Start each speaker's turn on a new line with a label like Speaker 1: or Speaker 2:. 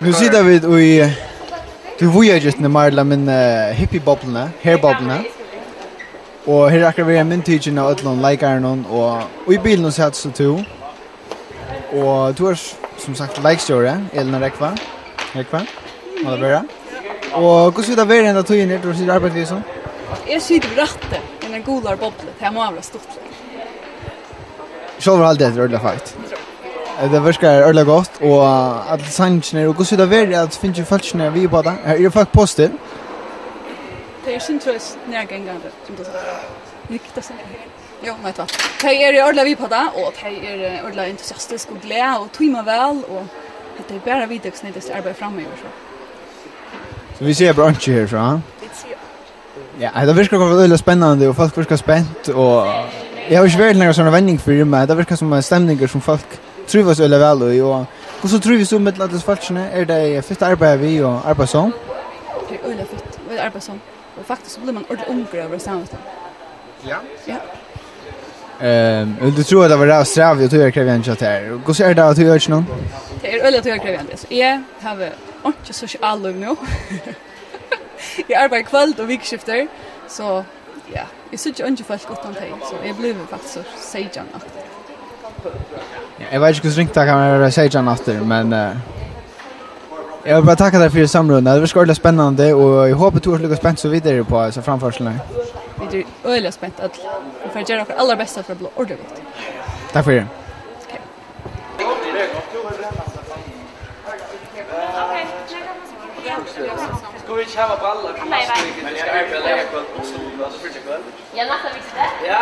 Speaker 1: Nu sitter vi i du voyages när Marla men hippie-bobblene, hair-bobblene. Og her akkurat vi min tidsen av Ødlund, Leikarnon, og i bilen så hatt så to. Og du er som sagt leikstjåre, Elina Rekva. Må det være. Og hvordan vil det være enda togjen her, du sitter arbeidet liksom?
Speaker 2: Jeg sitter ved rattet, i en godere boble, det må være stort.
Speaker 1: Selv var alt det ordentlig fakt. Det virker ordentlig godt, og alle sangene, og hvordan vil det være at finnes jo folkene vi på det? Er det folk positiv?
Speaker 2: Det er sin trøs nærgengende, som du sa. Riktig sånn. Jo, nei, hva. De er ordentlig vi på det, og de er ordentlig entusiastiske og glede, og tøymer vel, og det er bare videre til arbeid fremme i hvert.
Speaker 1: Så vi ser bransje herfra. Ja, det virker veldig spennende, og folk virker spent, og jeg har ikke vært noen sånne vending for meg. Det virker som stemninger som folk trives veldig vel i, og hvordan trives du med disse folkene? Er det fitt arbeid vi og arbeid sånn?
Speaker 2: Det er veldig fitt, vi arbeid sånn. Og faktisk så blir man ordentlig unger over samfunnet.
Speaker 1: Ja?
Speaker 2: Ja.
Speaker 1: Du tror at det var det å streve og tog krevende her. Hvordan er det at du gjør ikke noen?
Speaker 2: Det er veldig tog krevende. Så jeg har ikke sosialliv nå. Jeg arbeider kveld og vikskifter, så ja, jeg synes ikke folk utan teg, så jeg blir faktisk så sejan aktiv.
Speaker 1: Ja, jeg vet ikke hvordan ringt det kan være sejan aktiv, men jeg vil bare takke deg for samrundet. Det virker ordentlig spennende, og jeg håper du har lykkes spent så videre på så framførselen.
Speaker 2: Vi er ordentlig spent, at vi får gjøre dere aller beste for å bli ordentlig godt.
Speaker 1: Takk for det.
Speaker 3: Ska vi inte ha ballar? Nej, nej. Men jag är väl lägga kväll på sol, alltså för kväll. Jag nästan visste det. Ja.